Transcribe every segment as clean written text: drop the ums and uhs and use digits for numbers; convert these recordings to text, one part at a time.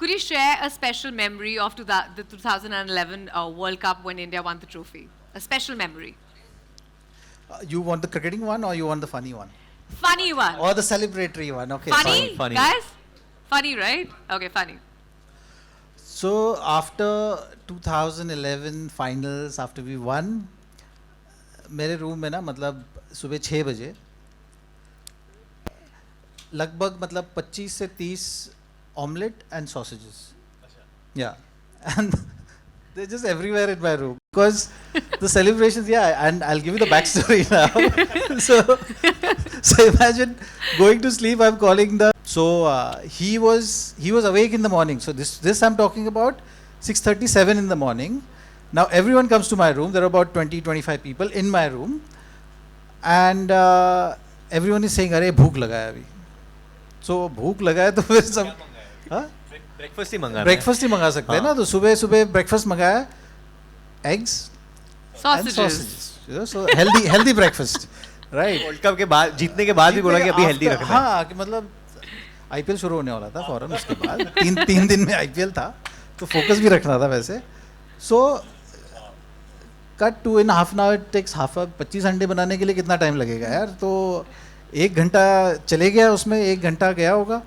Could you share a special memory of the 2011 World Cup when India won the trophy? A special memory. You want the cricketing one or you want the funny one? Funny one. Or the celebratory one? Okay. Funny, Funny. guys? Funny, right? Okay, funny. So after 2011 finals, after we won, मेरे room में ना मतलब सुबह 6 बजे लगभग मतलब 25 से 30 omelette and sausages. Yeah, and they're just everywhere in my room because the celebrations. Yeah, and I'll give you the backstory now. So imagine going to sleep. I'm calling the. So he was awake in the morning. So this I'm talking about 6:37 in the morning. Now everyone comes to my room. There are about 20-25 people in my room, and everyone is saying, "अरे भूख लगा है अभी." So भूख लगा है तो फिर सब ब्रेकफास्ट ही मंगा ब्रेकफास्ट ही मंगा सकते हैं ना. तो सुबह सुबह ब्रेकफास्ट मंगाया, eggs and sausages. So healthy breakfast, right. World cup के बाद जीतने के बाद भी बोला कि अभी हेल्दी रखना है. हाँ, कि मतलब आईपीएल शुरू होने वाला था फौरन उसके बाद. तीन दिन में आईपीएल था तो फोकस भी रखना था वैसे. सो कट 2.5 hour टेक्स 25 अंडे बनाने के लिए कितना टाइम लगेगा यार. तो 1 घंटा चले गया उसमें, 1 घंटा गया होगा.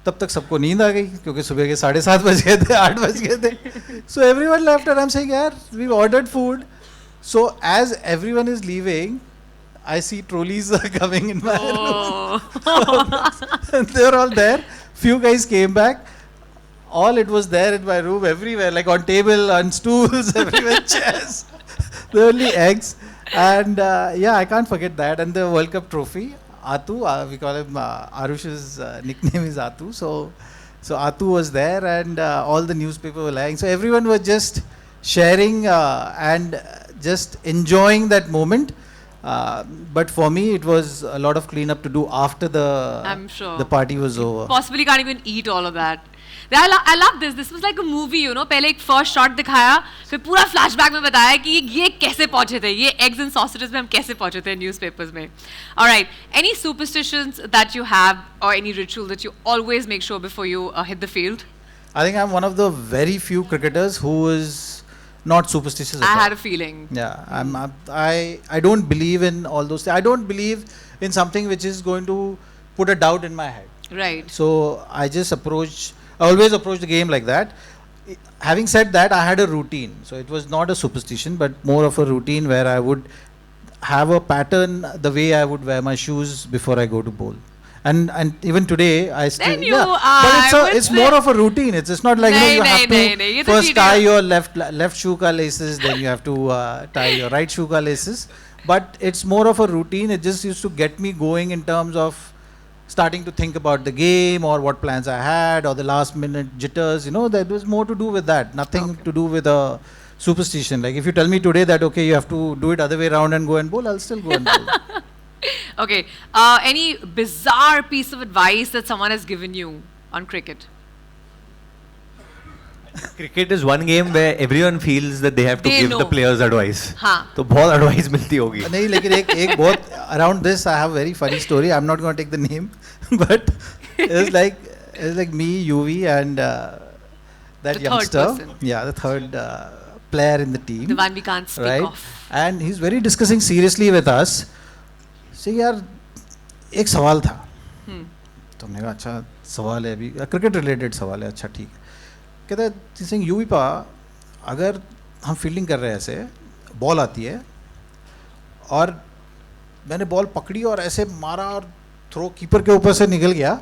तब तक सबको नींद आ गई क्योंकि सुबह के 7:30 बज गए थे, 8 बज गए थे. So everyone left and I am saying यार we ordered food. So as everyone is leaving I see trolleys are coming in my room. They were all there. Few guys came back. All it was there in my room everywhere, like on table, on stools, everywhere, chairs. The only eggs. And yeah, I can't forget that. And the World Cup trophy, Atu, we call him, Arush's nickname is Atu. So Atu was there and all the newspaper were lying. So everyone was just sharing and just enjoying that moment. But for me, it was a lot of cleanup to do after I'm sure the party was over. Possibly can't even eat all of that. I love this. This was like a movie, you know. पहले एक first shot दिखाया, फिर पूरा flashback में बताया कि ये कैसे पहुंचे थे, ये eggs and sausages में हम कैसे पहुंचे थे newspapers में. All right. Any superstitions that you have or any ritual that you always make sure before you hit the field? I think I'm one of the very few cricketers who is not superstitious. I had a feeling. Yeah, I don't believe in all those things. I don't believe in something which is going to put a doubt in my head. Right. So I always approach the game like that. Having said that, I had a routine. So it was not a superstition, but more of a routine where I would have a pattern the way I would wear my shoes before I go to bowl. And even today I still. Then you but it's more of a routine. It's not like you have to first tie your left shoe ka laces, then you have to tie your right shoe ka laces. But it's more of a routine. It just used to get me going in terms of starting to think about the game or what plans I had or the last minute jitters. You know, there was more to do with that. Nothing to do with a superstition. Like if you tell me today that okay, you have to do it other way around and go and bowl, I'll still go and bowl. Okay. Any bizarre piece of advice that someone has given you on cricket? Cricket is one game where everyone feels that they have to give the players advice. हाँ. तो बहुत advice मिलती होगी. नहीं, लेकिन एक बहुत around this I have very funny story. I'm not going to take the name, but it's like me, UV, and that the youngster. Third person. Yeah, the third player in the team. The one we can't speak right? of. And he's very discussing seriously with us. So यार एक सवाल था. तो मैंने कहा अच्छा सवाल है, अभी क्रिकेट रिलेटेड सवाल है. अच्छा ठीक है. कहता है सिंह यूवी पा, अगर हम फील्डिंग कर रहे हैं ऐसे, बॉल आती है और मैंने बॉल पकड़ी और ऐसे मारा और थ्रो कीपर के ऊपर से निकल गया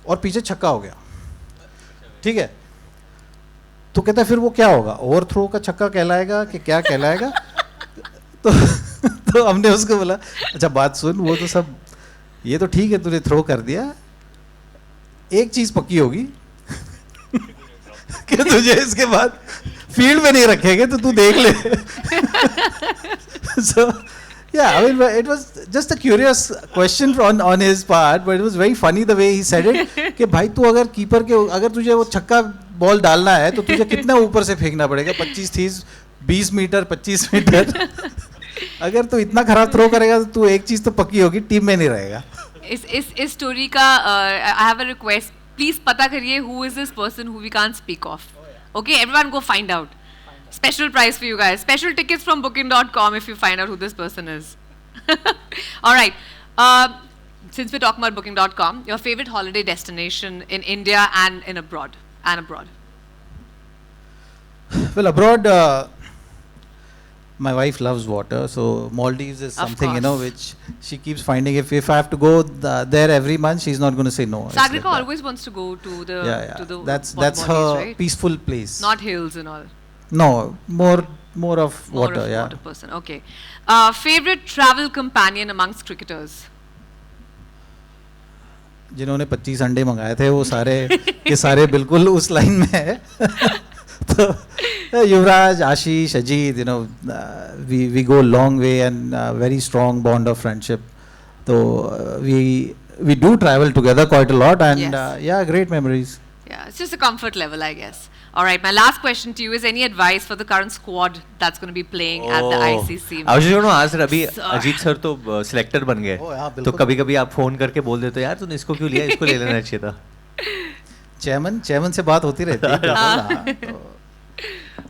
और पीछे छक्का हो गया. ठीक है. तो कहता है फिर वो क्या होगा, ओवर थ्रो का छक्का कहलाएगा कि क्या कहलाएगा? तो हमने उसको बोला अच्छा बात सुन, वो तो सब ये तो ठीक है तूने थ्रो कर दिया, एक चीज पक्की होगी कि तुझे इसके बाद फील्ड में नहीं रखेंगे, तो तू देख ले. So yeah, I mean it was just a curious question on his part, but it was very funny the way he said it. कि भाई तू अगर कीपर के अगर तुझे वो छक्का बॉल डालना है तो तुझे कितना ऊपर से फेंकना पड़ेगा, 20 मीटर 25 मीटर. अगर तू इतना खराब थ्रो करेगा तो तू एक चीज तो पक्की होगी, टीम में नहीं रहेगा. इस स्टोरी का I have a request please पता करिए who is this person who we can't speak of. Okay, everyone go find out. Special prize for you guys. Special tickets from booking.com if you find out who this person is. All right. Since we're talking about booking.com, your favorite holiday destination in India and abroad. Well, abroad, my wife loves water, so Maldives is something, you know, which she keeps finding. If I have to go there every month, she's not going to say no. It's Sagrika like that. always wants to go to the to the That's Maldives, her right? peaceful place. Not hills and all. No, more of More water. of a Yeah. water person. Okay. Favorite travel companion amongst cricketers? जिन्होंने 25 अंडे मंगाए थे वो सारे के सारे बिल्कुल उस लाइन में है. तो युवराज, आशीष, Ajit, you know, we go a long way and very strong bond of friendship. So we do travel together quite a lot and Yes. yeah, great memories. Yeah, it's just a comfort level, I guess. All right, my last question to you is any advice for the current squad that's going to be playing at the ICC? I was just going to ask, अभी Sir. Ajit sir तो selector बन गए, हाँ, तो बिल्कुल. कभी-कभी आप phone करके बोल देते हो यार तूने इसको क्यों लिया, इसको ले लेना चाहिए था. चेयरमैन से बात होती रहती है. हाँ, तो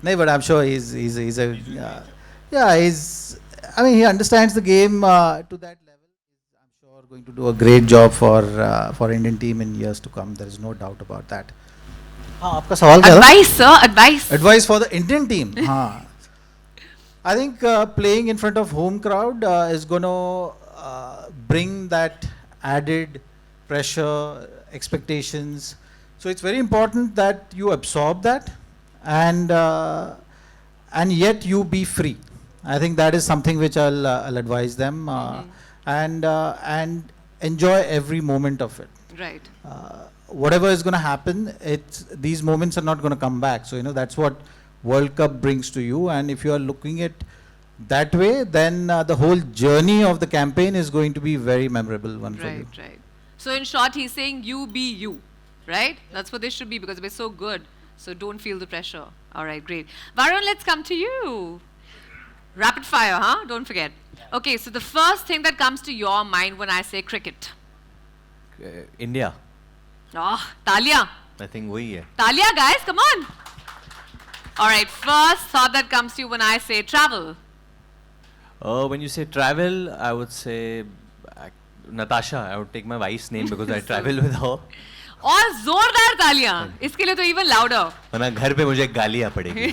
नहीं, but I'm sure he's a I mean he understands the game to that level. I'm sure going to do a great job for Indian team in years to come. There is no doubt about that. हाँ, आपका सवाल क्या था? Advice, sir, advice. Advice for the Indian team. हाँ. I think playing in front of home crowd is going to bring that added pressure, expectations. So it's very important that you absorb that and yet you be free. I think that is something which I'll advise them and enjoy every moment of it. Right. Whatever is going to happen, these moments are not going to come back. So, you know, that's what World Cup brings to you. And if you are looking at that way, then the whole journey of the campaign is going to be very memorable one for you. Right. So in short, he's saying you be you, right? That's what they should be because we're so good. So don't feel the pressure. All right, great. Varun, let's come to you. Rapid fire, huh? Don't forget. Okay, so the first thing that comes to your mind when I say cricket. India. Oh, Talia. I think वही है. Talia, guys, come on. All right, first thought that comes to you when I say travel. When you say travel, I would say Natasha. I would take my wife's name because I travel with her. और जोरदार तालियां इसके लिए तो even louder. वरना घर पे मुझे गालियाँ पड़ेगी.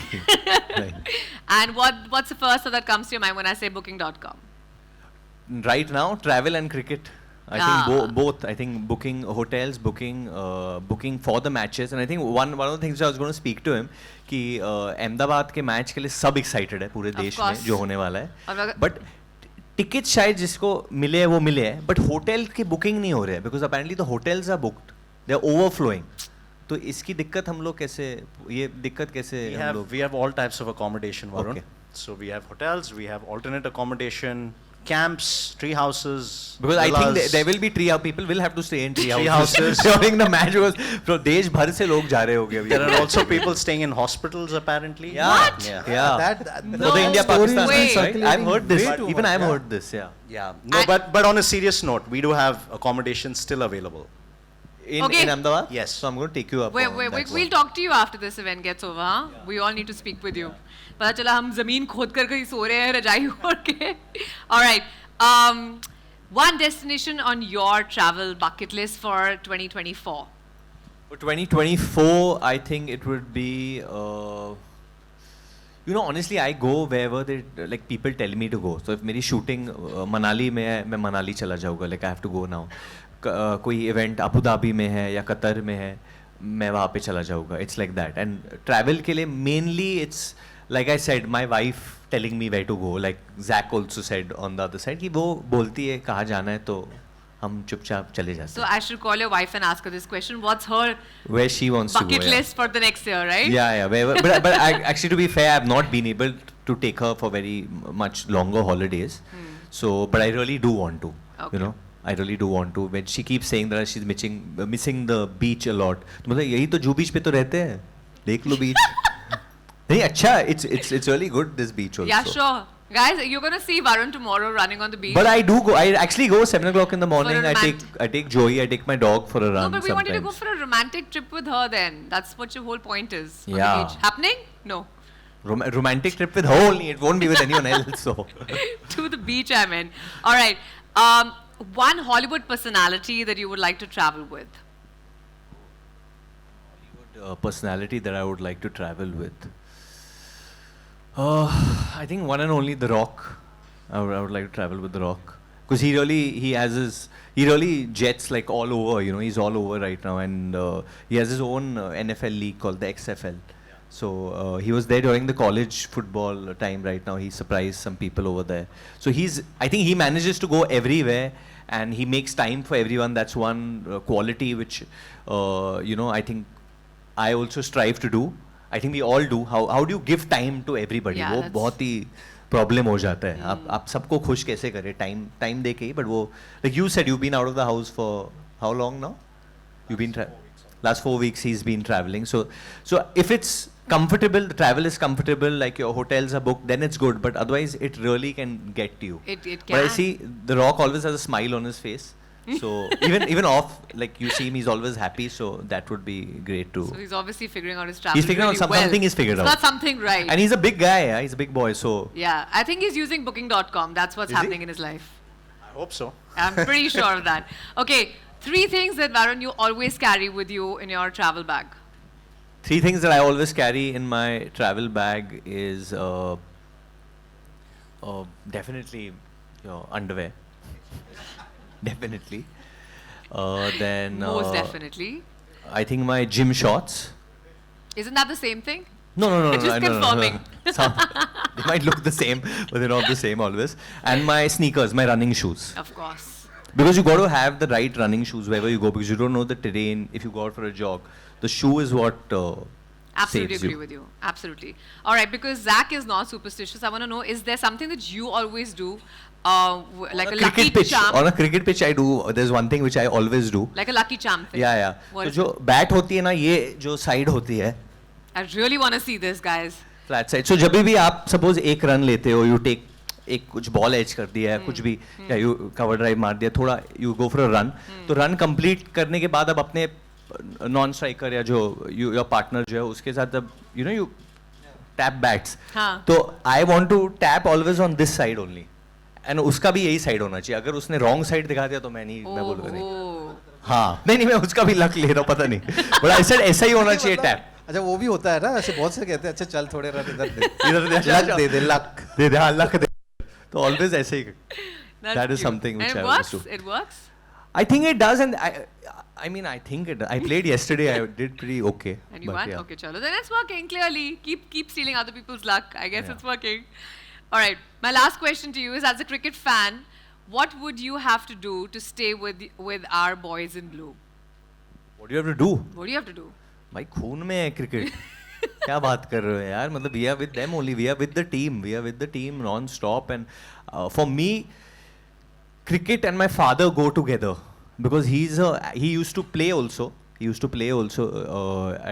And what's the first thought that comes to your mind when I say booking.com? Right now, travel and cricket. I think both. I think booking hotels, booking for the matches, and I think one of the things I was going to speak to him कि अहमदाबाद के match के लिए सब excited है पूरे देश में जो होने वाला है. But टिकट शायद जिसको मिले है वो मिले है, but होटल की बुकिंग नहीं हो रहे है because apparently the hotels are booked, they are overflowing. तो इसकी दिक्कत हम लोग कैसे ये दिक्कत कैसे we have all types of accommodation, Varun. Okay. So we have hotels, we have alternate accommodation, camps, tree houses. Because I villas. think there will be people will have to stay in tree Tree houses houses. during the match because from देश भर से लोग जा रहे होंगे अभी. There are also people staying in hospitals apparently. Yeah. What? Yeah. No. For the India-Pakistan Way. match, right? I've heard this. Way too Even much, I've yeah. heard this. Yeah. Yeah. No, but on a serious note, we do have accommodation still available. In Ahmedabad. Yes. So I'm going to take you up. Wait, on that we'll one. talk to you after this event gets over, huh? Yeah. We all need to speak with you. पता चला हम जमीन खोद कर कहीं सो रहे हैं रजाई ओढ़ के. All right. One destination on your travel bucket list for 2024. For 2024, I think it would be. You know, honestly, I go wherever like people tell me to go. So if मेरी shooting मनाली में है, मैं मनाली चला जाऊँगा. Like I have to go now. कोई event Abu Dhabi में है या कतर में है, मैं वहाँ पे चला जाऊँगा. It's like that. And travel के लिए mainly it's like I said, my wife telling me where to go. Like Zach also said on the other side कि वो बोलती है कहाँ जाना है तो हम चुपचाप चले जाते हैं. So I should call your wife and ask her this question. What's her Where she wants to go. bucket list for the next year, right? Yeah. But actually, to be fair, I've not been able to take her for very much longer holidays. So, but I really do want to. Okay. You know, I really do want to. When she keeps saying that she's missing the beach a lot, तो मतलब यही तो जू बीच पे तो रहते हैं. देख लो beach. नहीं अच्छा, it's really good this beach also. Yeah, sure. Guys, you're gonna see Varun tomorrow running on the beach. But I do go. I actually go 7 o'clock in the morning. a I take Joey. I take my dog for a run. No, but we want you to go sometimes. for a romantic trip with her then. That's what your whole point is. On Yeah. the beach. Happening? No. Romantic trip with her only. It won't be with anyone else. So. To the beach, I mean. All right. One Hollywood personality that you would like to travel with. Personality that I would like to travel with. I think one and only The Rock. I would like to travel with The Rock because he really jets like all over. You know, he's all over right now, and he has his own NFL league called the XFL. So he was there during the college football time. Right now, he surprised some people over there. So I think he manages to go everywhere, and he makes time for everyone. That's one quality which I think I also strive to do. I think we all do. How do you give time to everybody? Yeah, वो that's- बहुत ही problem हो जाता है. आप सबको खुश कैसे करें? Time दे के ही. But वो like you said, you've been out of the house for how long now? You've been last 4 weeks. He's been traveling. So if it's comfortable, the travel is comfortable, like your hotels are booked, then it's good. But otherwise, it really can get to you. It But I can. see The Rock always has a smile on his face. So even off, like you see him, he's always happy. So that would be great too. So he's obviously figuring out his travel. He's figuring out really well. something he's figured It's out. not something right. And he's a big guy, yeah? He's a big boy, so Yeah, I think he's using booking.com. That's what's Is he? happening in his life. I hope so. I'm pretty sure of that. Okay, 3 things that Varun you always carry with you in your travel bag. 3 things that I always carry in my travel bag is definitely your underwear. Definitely. Then Most definitely. I think my gym shorts. Isn't that the same thing? No. Just no, confirming. They might look the same, but they're not the same always. And my sneakers, my running shoes. Of course. Because you got to have the right running shoes wherever you go, because you don't know the terrain. If you go out for a jog, the shoe is what Absolutely saves agree you. with you. Absolutely. All right, because Zach is not superstitious, I want to know, is there something that you always do, like a On a lucky cricket pitch, charm? on a cricket pitch, I do. There's one thing which I always do. Like a lucky charm thing. Yeah. What तो is जो bat होती है ना, ये जो side होती है, I really want to see this, guys. flat side. So जब भी आप suppose एक run लेते हो, you take एक कुछ ball edge कर दिया है, कुछ भी, या you cover drive मार दिया, थोड़ा you go for a run. तो run complete करने के बाद अब अपने non striker या जो your partner जो है उसके साथ अब you tap bats. हाँ. तो I want to tap always on this side only. And उसका भी यही side होना चाहिए. अगर उसने wrong side दिखा दिया तो मैं बोलूँगा नहीं. Oh. हाँ नहीं मैं उसका भी लक ले रहा हूँ पता नहीं. But I said ऐसा ही होना चाहिए tap. अच्छा वो भी होता है ना, ऐसे बहुत से कहते हैं अच्छा चल थोड़े रन इधर दे, इधर दे, लक दे लक दे हाँ लक दे. तो always ऐसे ही. That's That is cute. something which And I it always works? do. It works? I think it does, and I mean I think it. I played yesterday. I did pretty okay. And you but won? yeah. Okay, chalo. Then it's working, clearly. Keep stealing other people's luck. I guess Yeah. it's working. All right. My last question to you is, as a cricket fan, what would you have to do to stay with our boys in blue? What do you have to do? What do you have to do? भाई खून में है cricket. क्या बात कर रहे हो यार? मतलब we are with them only. We are with the team. We are with the team non-stop. And for me, cricket and my father go together because he used to play also. He used to play also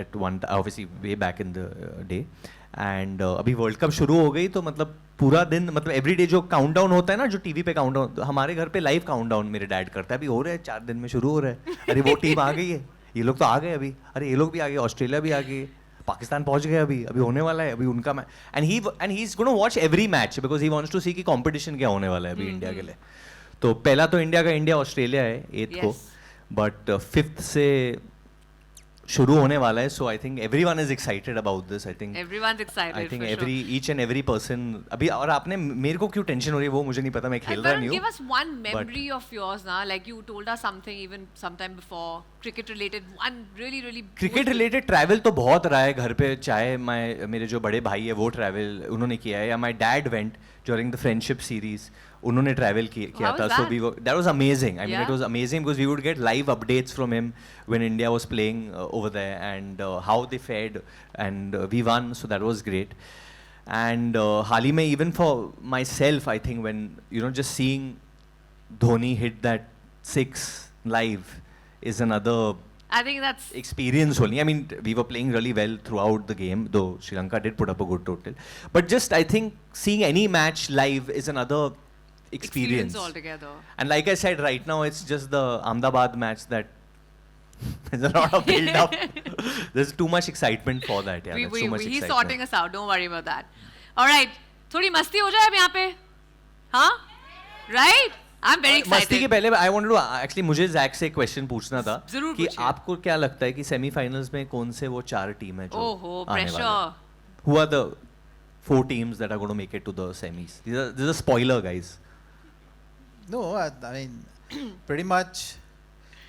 at one obviously way back in the day. And अभी world cup शुरू हो गई तो मतलब पूरा दिन मतलब everyday जो काउंटडाउन होता है ना जो टीवी पे काउंटडाउन, हमारे घर पे लाइव काउंटडाउन मेरे डैड करता है. अभी हो रहा है 4 दिन में शुरू हो रहा है. अरे वो टीम आ गई है, ये लोग तो आ गए अभी, अरे ये लोग भी आ गए, ऑस्ट्रेलिया भी आ गई, पाकिस्तान पहुंच गए, अभी होने वाला है अभी उनका match. And he is gonna watch every match because he wants to see कि कंपटीशन क्या होने वाला है अभी इंडिया के लिए. तो पहला तो इंडिया ऑस्ट्रेलिया है 8th को, बट 5th से शुरू होने वाला है. So I think everyone is excited about this. I think Everyone's excited. I think for sure. Each and every person अभी. और आपने मेरे को क्यों टेंशन हो रही है वो मुझे नहीं पता, मैं खेल And रहा Varun, नहीं give हूँ. us one memory of yours now. Like you told us something even sometime before, cricket related. One really cricket related travel तो बहुत रहा है घर पे, चाहे मेरे जो बड़े भाई है वो ट्रैवल उन्होंने किया है, या my dad went during the friendship series, उन्होंने ट्रैवल किया How था. was so that? That was amazing. I mean Yeah. It was amazing because we would get live updates from him when India was playing over there and how they fared and we won. So that was great. And हाल ही में even for myself I think when just seeing Dhoni hit that 6 live is another I think that's experience only. I mean, we were playing really well throughout the game, though Sri Lanka did put up a good total. But just, I think, seeing any match live is another experience altogether. And like I said, right now it's just the Ahmedabad match that there's a lot of build up. There's too much excitement for that. Yeah, there's too much He's excitement. sorting us out. Don't worry about that. All right. थोड़ी मस्ती हो जाए अब यहाँ पे, हाँ? Right? I'm very excited. मस्ती के पहले I wanted to actually मुझे जैक से एक क्वेश्चन पूछना था जरूर कि पूछिए। आपको क्या लगता है कि सेमीफाइनल्स में कौन से वो 4 टीम है जो ओहो, आने वाले हैं? pressure. Who are the 4 teams that are going to make it to the semis? This is a spoiler, guys. No, I mean, pretty much.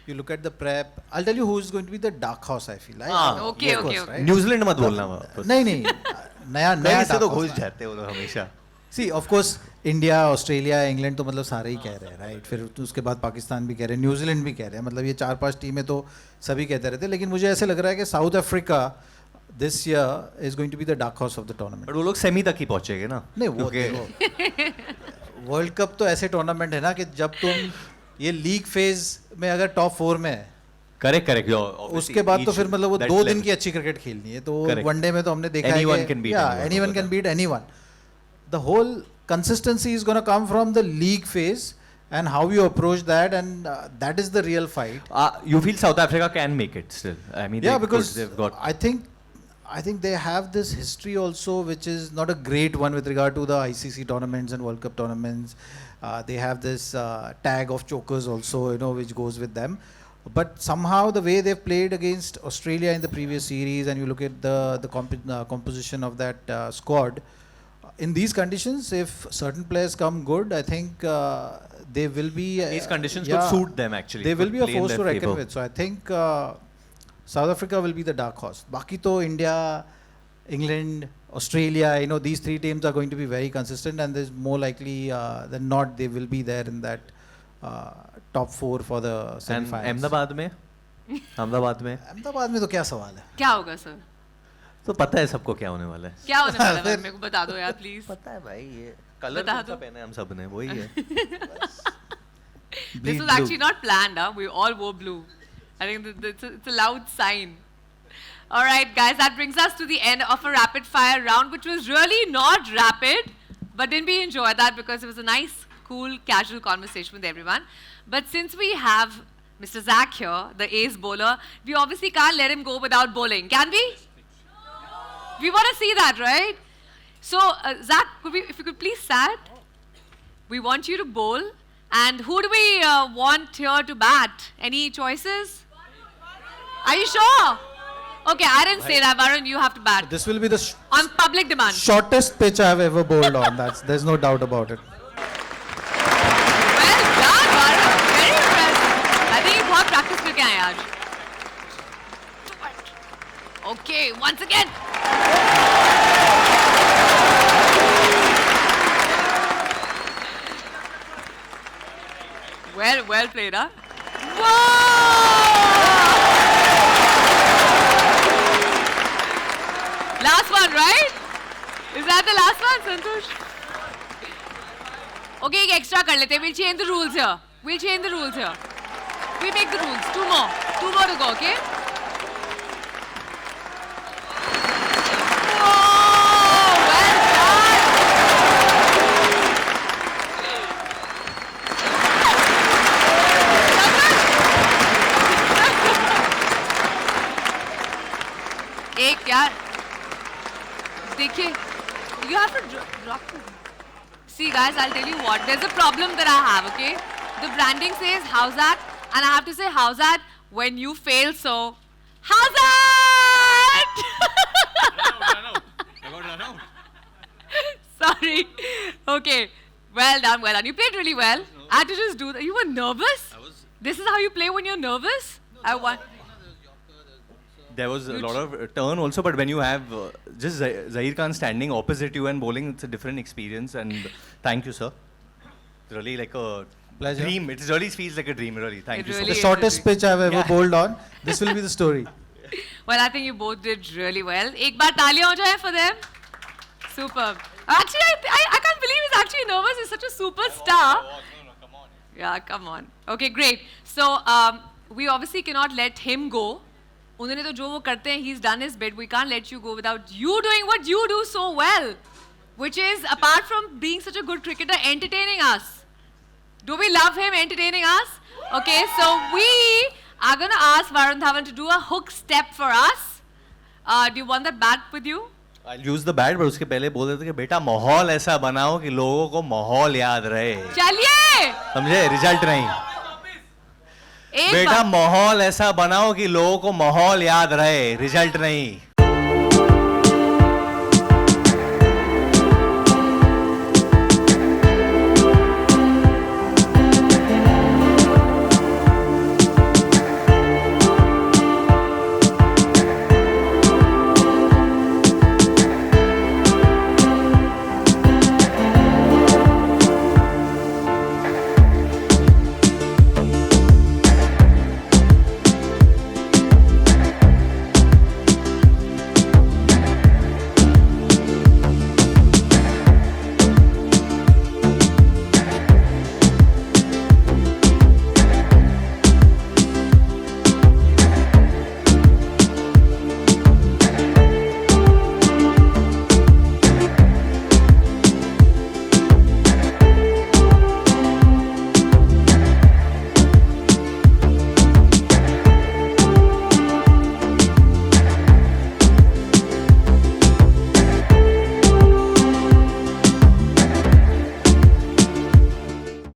You look at the prep. I'll tell you who's going to be the dark horse. I feel. Okay, of course, okay. right? New Zealand मत बोलना वापस। नहीं नहीं नया कहीं से dark तो horse घुस जाते हो तो हमेशा। See, of course, India, Australia, England तो मतलब सारे ही कह रहे हैं, राइट? फिर उसके बाद पाकिस्तान भी कह रहे हैं, न्यूजीलैंड भी कह रहे हैं, मतलब ये 4-5 टीमें तो सभी कहते रहते हैं, लेकिन मुझे ऐसे लग रहा है कि South Africa this year is going to be the dark horse of the tournament. But वो लोग सेमी तक ही पहुंचेंगे ना? नहीं वो वर्ल्ड कप तो ऐसे टूर्नामेंट है ना कि जब तुम ये लीग फेज में अगर टॉप 4 में है, करेक्ट उसके बाद तो फिर मतलब वो 2 दिन की अच्छी क्रिकेट खेलनी है, तो वनडे में तो हमने देखा है anyone can beat anyone can beat anyone. The whole consistency is going to come from the league phase and how you approach that, and that is the real fight. You feel South Africa can make it still? I mean, Yeah, because they've got. I think they have this history also, which is not a great one with regard to the ICC tournaments and World Cup tournaments. They have this tag of chokers also, you know, which goes with them. But somehow the way they've played against Australia in the previous series, and you look at the composition of that squad, in these conditions, if certain players come good, I think they will be. These conditions could suit them actually. They will be a play in force to their reckon favour. with. So I think South Africa will be the dark horse. Baki to India, England, Australia, you know, these 3 teams are going to be very consistent, and there's more likely than not they will be there in that top 4 for the semi-finals. Ahmedabad में अहमदाबाद में तो क्या सवाल है? क्या होगा sir? तो पता है सबको क्या होने वाला है। क्या होने वाला है? मेरे को बता दो यार प्लीज। पता है भाई, ये कलर बता कौन सा पहने हम सब ने, वही है। This was actually not planned, huh? We all wore blue. I think it's a loud sign. All right, guys, that brings us to the end of a rapid fire round, which was really not rapid, but didn't we enjoy that because it was a nice, cool, casual conversation with everyone. But since we have Mr. Zach here, the ace bowler, we obviously can't let him go without bowling, can we? We want to see that, right? So, Zach, if you could please sat. We want you to bowl. And who do we want here to bat? Any choices? Are you sure? Okay, I didn't say that, Varun. You have to bat. This will be the On public demand. shortest pitch I have ever bowled on. There's no doubt about it. Well done, Varun. Very impressive. I think you बहुत practice करके आए आज. Okay, once again. Well played, huh? Whoa! Last one, right? Is that the last one, Santosh? Okay, एक extra कर लेते हैं. We'll change the rules here. We make the rules. 2 more to go, okay? Whoa! Well done! एक यार देखिए, you have to drop. See guys, I'll tell you what, there's a problem that I have, okay? The branding says how's that, and I have to say how's that when you fail, so how's that? Sorry. Okay. Well done. You played really well. I had to just do that. You were nervous? This is how you play when you're nervous? I won. There was a lot of turn also, but when you have just Zaheer Khan standing opposite you and bowling, it's a different experience. And thank you, sir. It's really like a Pleasure. dream. It really feels like a dream, really. Thank It you really so The much. is. shortest pitch I've ever bowled on. This will be the story. Well, I think you both did really well. एक बार तालियां हो जाए for them. Superb. Actually, I can't believe he's actually nervous. He's such a superstar. Come on. Yeah, come on. Okay, great. So, we obviously cannot let him go. उन्होंने तो जो वो करते हैं, he's done his bit. We can't let you go without you doing what you do so well, which is, apart from being such a good cricketer, entertaining us. Do we love him entertaining us? Okay, so we are going to ask Varun Dhawan to do a hook step for us. Do you want that bat with you? I'll use the bat, but उसके पहले बोल देते कि बेटा माहौल ऐसा बनाओ कि लोगों को माहौल याद रहे. चलिए. समझे? रिजल्ट नहीं. बेटा माहौल ऐसा बनाओ कि लोगों को माहौल याद रहे, रिजल्ट नहीं.